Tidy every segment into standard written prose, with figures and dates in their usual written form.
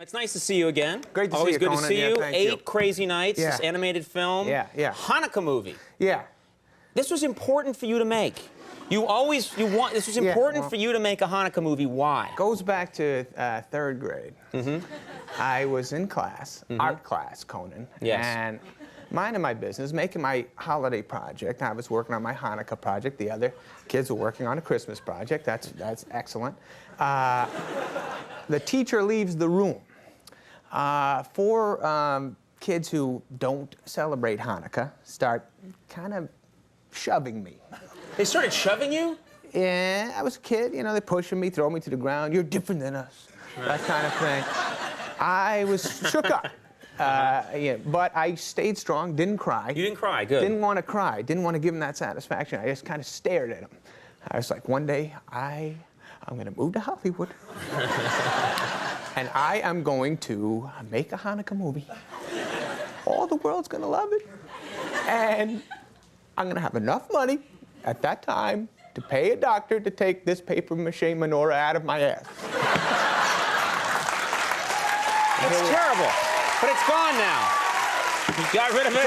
It's nice to see you again. Great to Always see you, good Conan. to see Yeah, you. thank 8 you. Crazy Nights, Yeah. this animated film. Yeah. Hanukkah movie. Yeah. This was important for you to make. This was important for you to make a Hanukkah movie. Why? Goes back to third grade. I was in class, art class, Conan. Yes. And minding my business, making my holiday project. I was working on my Hanukkah project. The other kids were working on a Christmas project. That's excellent. The teacher leaves the room. Four kids who don't celebrate Hanukkah start kind of shoving me. They started shoving you? Yeah, I was a kid, you know, they're pushing me, throwing me to the ground. You're different than us, that kind of thing. I was shook up, yeah, but I stayed strong, didn't cry. You didn't cry, good. Didn't want to cry, didn't want to give them that satisfaction. I just kind of stared at them. I was like, one day, I'm going to move to Hollywood. And I am going to make a Hanukkah movie. All the world's going to love it. And I'm going to have enough money at that time to pay a doctor to take this papier-mâché menorah out of my ass. It's terrible, but it's gone now. You got rid of it?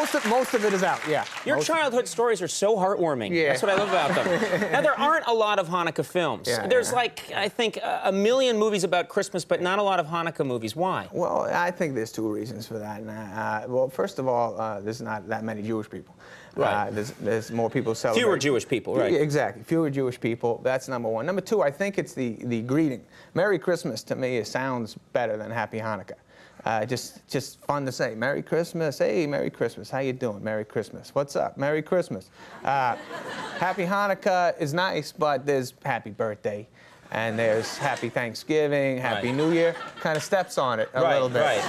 So, most of it is out, yeah. Your childhood stories are so heartwarming. Yeah. That's what I love about them. Now, there aren't a lot of Hanukkah films. Yeah, There's yeah. like, I think, a million movies about Christmas, but not a lot of Hanukkah movies. Why? Well, I think there's two reasons for that. Well, first of all, there's not that many Jewish people. Right. There's more people celebrating. Fewer Jewish people, right. Yeah, exactly. Fewer Jewish people. That's number one. Number two, I think it's the greeting. Merry Christmas, to me, it sounds better than Happy Hanukkah. Just fun to say. Merry Christmas. Hey, Merry Christmas. How you doing? Merry Christmas. What's up? Merry Christmas. Happy Hanukkah is nice, but there's Happy Birthday, and there's Happy Thanksgiving, Happy New Year. Kind of steps on it a little bit.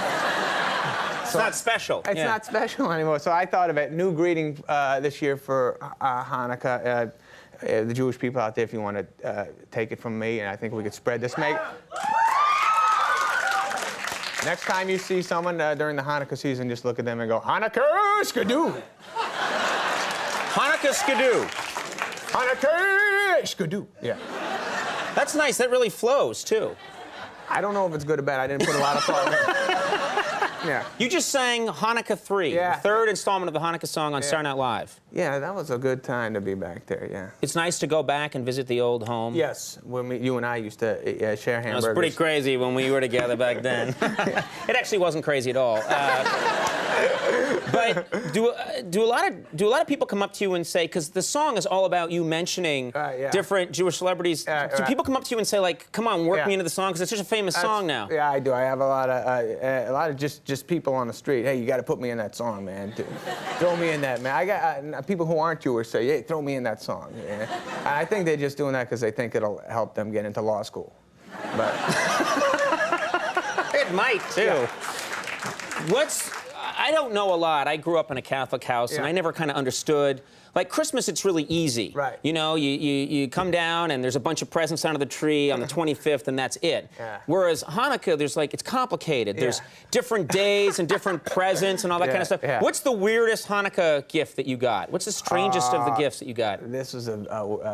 It's not special. It's not special anymore. So I thought of it. New greeting this year for Hanukkah. The Jewish people out there, if you want to take it from me, and I think we could spread this. Next time you see someone during the Hanukkah season, just look at them and go, Hanukkah skidoo. Hanukkah skidoo. Hanukkah skidoo. Yeah. That's nice. That really flows, too. I don't know if it's good or bad. I didn't put a lot of thought in it. Yeah. You just sang Hanukkah 3, Yeah. the third installment of the Hanukkah song on Saturday Night Live. Yeah, that was a good time to be back there, yeah. It's nice to go back and visit the old home. Yes, when you and I used to share It hamburgers. was pretty crazy when we were together back then. It actually wasn't crazy at all. But do a lot of people come up to you and say, because the song is all about you mentioning different Jewish celebrities. Do people come up to you and say, like, come on, work me into the song, because it's such a famous song now? Yeah, I do. I have a lot of just people on the street. Hey, you got to put me in that song, man. Throw me in that, man. I got people who aren't Jewish say, hey, throw me in that song. Yeah. I think they're just doing that because they think it'll help them get into law school. But it might too. Yeah. I don't know a lot. I grew up in a Catholic house, and I never kind of understood. Like Christmas, it's really easy. Right. You know, you come down and there's a bunch of presents under the tree on the 25th, and that's it. Yeah. Whereas Hanukkah, it's complicated. There's different days and different presents and all that kind of stuff. Yeah. What's the weirdest Hanukkah gift that you got? What's the strangest of the gifts that you got? This was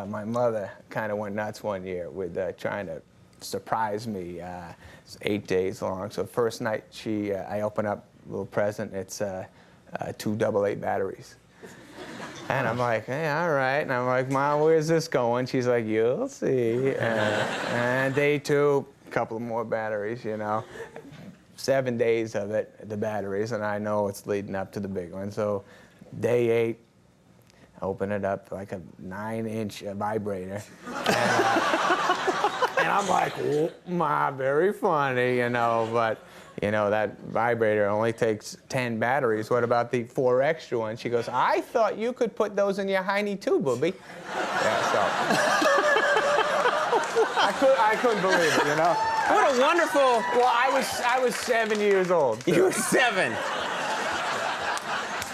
my mother kind of went nuts one year with trying to surprise me. It's 8 days long. So first night, I open up a little present. It's 2 AA batteries. And I'm like, hey, all right. And I'm like, Mom, where's this going? She's like, you'll see. And day 2, a couple of more batteries, you know. 7 days of it, the batteries, and I know it's leading up to the big one. So day 8, open it up, like a 9-inch vibrator. And I'm like, oh, Ma, very funny, you know, but you know, that vibrator only takes 10 batteries. What about the 4 extra ones? She goes, I thought you could put those in your hiney too, booby. Yeah, so. I couldn't believe it, you know? What a wonderful... Well, I was 7 years old. You were 7.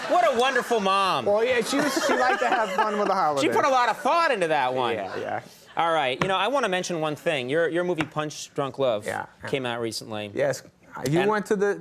What a wonderful mom. Well, yeah, she liked to have fun with the holidays. She put a lot of thought into that one. Yeah. All right, you know, I want to mention one thing. Your movie Punch Drunk Love came out recently. Yes. You went to the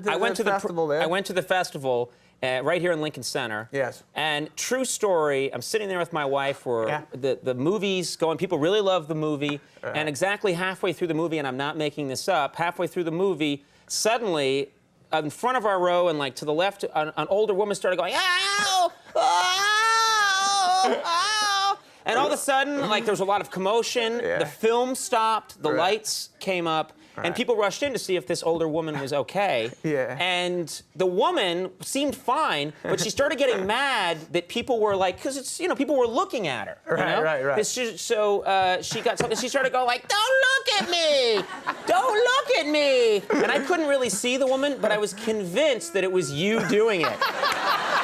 festival there? I went to the festival right here in Lincoln Center. Yes. And true story, I'm sitting there with my wife where the movie's going, people really love the movie, and exactly halfway through the movie, and I'm not making this up, halfway through the movie, suddenly, in front of our row and like to the left, an older woman started going, ow, ow, ow. And all of a sudden, like there was a lot of commotion. Yeah. The film stopped. The lights came up. Right. And people rushed in to see if this older woman was okay. Yeah. And the woman seemed fine, but she started getting mad that people were like, because it's, you know, people were looking at her. Right, you know? right. So she got something. She started going like, "Don't look at me! Don't look at me!" And I couldn't really see the woman, but I was convinced that it was you doing it.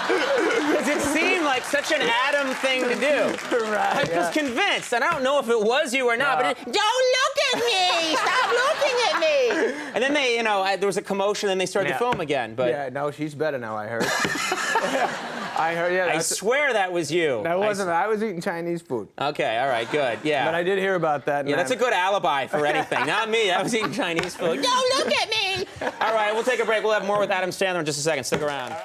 Because it seemed like such an Adam thing to do. Right, I was convinced, and I don't know if it was you or not, but don't look at me! Stop looking at me! And then they, you know, there was a commotion, and they started the film again. But yeah, no, she's better now, I heard. I heard, yeah. I swear that was you. That wasn't. I was eating Chinese food. Okay, all right, good, yeah. But I did hear about that. Yeah, that's a good alibi for anything. Not me. I was eating Chinese food. Don't look at me! All right, we'll take a break. We'll have more with Adam Sandler in just a second. Stick around.